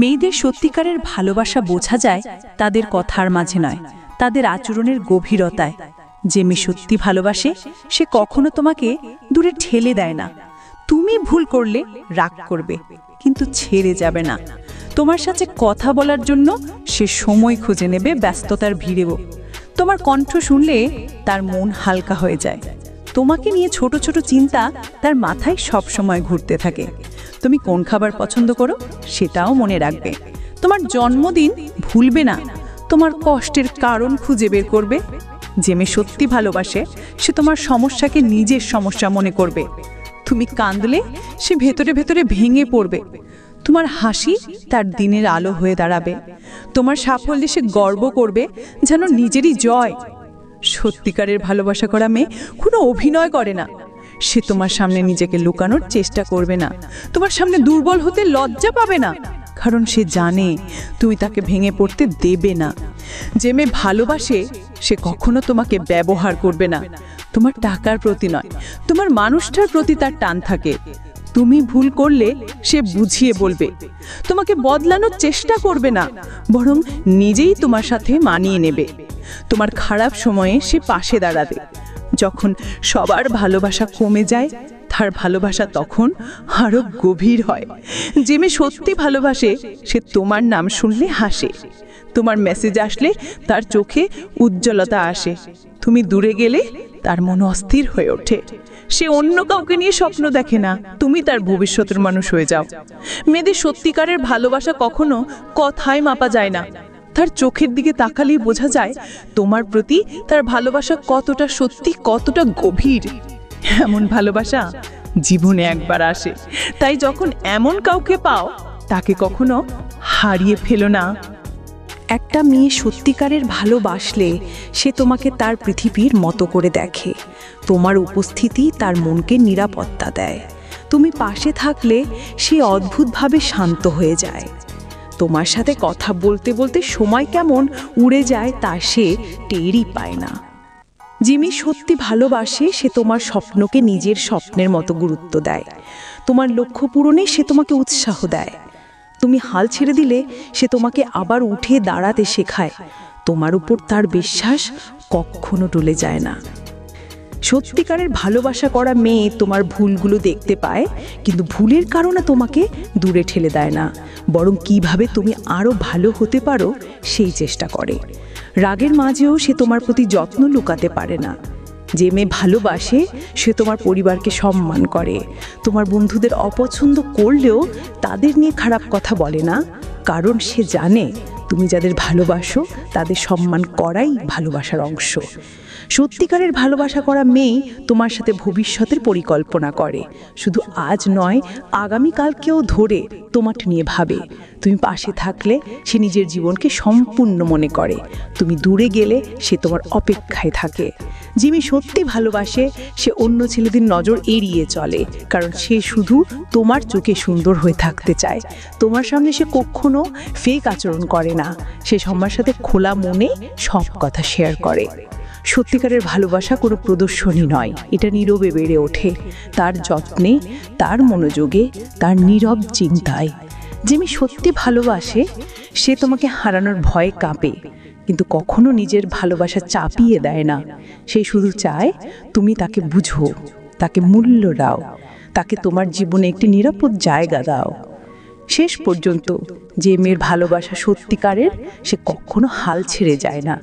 মেয়েদের সত্যিকারের ভালোবাসা বোঝা যায় তাদের কথার মাঝে নয়, তাদের আচরণের গভীরতায়। যে মেয়ে সত্যি ভালোবাসে সে কখনো তোমাকে দূরে ঠেলে দেয় না। তুমি ভুল করলে রাগ করবে, কিন্তু ছেড়ে যাবে না। তোমার সাথে কথা বলার জন্য সে সময় খুঁজে নেবে ব্যস্ততার ভিড়েও। তোমার কণ্ঠ শুনলে তার মন হালকা হয়ে যায়। তোমাকে নিয়ে ছোট ছোট চিন্তা তার মাথায় সব সময় ঘুরতে থাকে। তুমি কোন খাবার পছন্দ করো সেটাও মনে রাখবে। তোমার জন্মদিন ভুলবে না। তোমার কষ্টের কারণ খুঁজে বের করবে। যে মেয়ে সত্যি ভালোবাসে সে তোমার সমস্যাকে নিজের সমস্যা মনে করবে। তুমি কাঁদলে সে ভেতরে ভেতরে ভেঙে পড়বে। তোমার হাসি তার দিনের আলো হয়ে দাঁড়াবে। তোমার সাফল্যে সে গর্ব করবে যেন নিজেরই জয়। সত্যিকারের ভালোবাসা করা মেয়ে কোনো অভিনয় করে না। সে তোমার সামনে নিজেকে লুকানোর চেষ্টা করবে না। তোমার সামনে দুর্বল হতে লজ্জা পাবে না, কারণ সে জানে তুমি তাকে ভেঙে পড়তে দেবে না। যে মেয়ে ভালোবাসে সে কখনো তোমাকে ব্যবহার করবে না। তোমার টাকার প্রতি নয়, তোমার মানুষটার প্রতি তার টান থাকে। তুমি ভুল করলে সে বুঝিয়ে বলবে। তোমাকে বদলানোর চেষ্টা করবে না, বরং নিজেই তোমার সাথে মানিয়ে নেবে। তোমার খারাপ সময়ে সে পাশে দাঁড়াবে। যখন সবার ভালোবাসা কমে যায় তার ভালোবাসা তখন আরো গভীর হয়। যে মেয়ে সত্যি ভালোবাসে সে তোমার নাম শুনলে হাসে। তোমার মেসেজ আসলে তার চোখে উজ্জ্বলতা আসে। তুমি দূরে গেলে তার মন অস্থির হয়ে ওঠে। সে অন্য কাউকে নিয়ে স্বপ্ন দেখে না, তুমি তার ভবিষ্যতের মানুষ হয়ে যাও। মেয়েদের সত্যিকারের ভালোবাসা কখনো কথায় মাপা যায় না। তার চোখের দিকে তাকালেই বোঝা যায় তোমার প্রতি তার ভালোবাসা কতটা সত্যি, কতটা গভীর। এমন ভালোবাসা জীবনে একবার আসে, তাই যখন এমন কাউকে পাও তাকে কখনো হারিয়ে ফেলো না। একটা মেয়ে সত্যিকারের ভালোবাসলে সে তোমাকে তার পৃথিবীর মতো করে দেখে। তোমার উপস্থিতি তার মনকে নিরাপত্তা দেয়। তুমি পাশে থাকলে সে অদ্ভুতভাবে শান্ত হয়ে যায়। তোমার সাথে কথা বলতে বলতে সময় কেমন উড়ে যায় তা সে টেরই পায় না। যে মেয়ে সত্যি ভালোবাসে সে তোমার স্বপ্নকে নিজের স্বপ্নের মতো গুরুত্ব দেয়। তোমার লক্ষ্য পূরণে সে তোমাকে উৎসাহ দেয়। তুমি হাল ছেড়ে দিলে সে তোমাকে আবার উঠে দাঁড়াতে শেখায়। তোমার উপর তার বিশ্বাস কখনো টলে যায় না। সত্যিকারের ভালোবাসা করা মেয়ে তোমার ভুলগুলো দেখতে পায়, কিন্তু ভুলের কারণে তোমাকে দূরে ঠেলে দেয় না, বরং কিভাবে তুমি আরো ভালো হতে পারো সেই চেষ্টা করে। রাগের মাঝেও সে তোমার প্রতি যত্ন লুকাতে পারে না। যে মেয়ে ভালোবাসে সে তোমার পরিবারকে সম্মান করে। তোমার বন্ধুদের অপছন্দ করলেও তাদের নিয়ে খারাপ কথা বলে না, কারণ সে জানে তুমি যাদের ভালোবাসো তাদের সম্মান করাই ভালোবাসার অংশ। সত্যিকারের ভালোবাসা করা মেয়ে তোমার সাথে ভবিষ্যতের পরিকল্পনা করে। শুধু আজ নয়, আগামীকালকেও ধরে তোমার নিয়ে ভাবে। তুমি পাশে থাকলে সে নিজের জীবনকে সম্পূর্ণ মনে করে। তুমি দূরে গেলে সে তোমার অপেক্ষায় থাকে। যে মেয়ে সত্যি ভালোবাসে সে অন্য ছেলেদের নজর এড়িয়ে চলে, কারণ সে শুধু তোমার চোখে সুন্দর হয়ে থাকতে চায়। তোমার সামনে সে কখনো ফেক আচরণ করে না। সে সবার সাথে খোলা মনে সব কথা শেয়ার করে। সত্যিকারের ভালোবাসা কোনো প্রদর্শনী নয়, এটা নীরবে বেড়ে ওঠে তার যত্নে, তার মনোযোগে, তার নীরব চিন্তায়। যে মেয়ে সত্যি ভালোবাসে সে তোমাকে হারানোর ভয়ে কাঁপে, কিন্তু কখনো নিজের ভালোবাসা চাপিয়ে দেয় না। সে শুধু চায় তুমি তাকে বুঝো, তাকে মূল্য দাও, তাকে তোমার জীবনে একটি নিরাপদ জায়গা দাও। শেষ পর্যন্ত যে মেয়ের ভালোবাসা সত্যিকারের সে কখনো হাল ছেড়ে যায় না।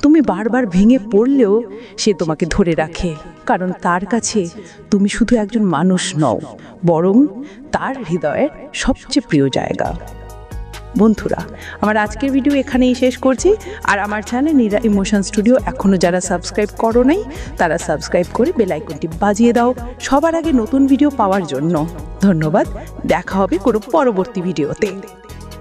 তুমি বারবার ভেঙে পড়লেও সে তোমাকে ধরে রাখে, কারণ তার কাছে তুমি শুধু একজন মানুষ নও, বরং তার হৃদয়ের সবচেয়ে প্রিয় জায়গা। বন্ধুরা, আমার আজকের ভিডিও এখানেই শেষ করছি। আর আমার চ্যানেল নীরা ইমোশন স্টুডিও এখনও যারা সাবস্ক্রাইব করো নাই তারা সাবস্ক্রাইব করে বেল আইকনটি বাজিয়ে দাও সবার আগে নতুন ভিডিও পাওয়ার জন্য। ধন্যবাদ। দেখা হবে কোনো পরবর্তী ভিডিওতে।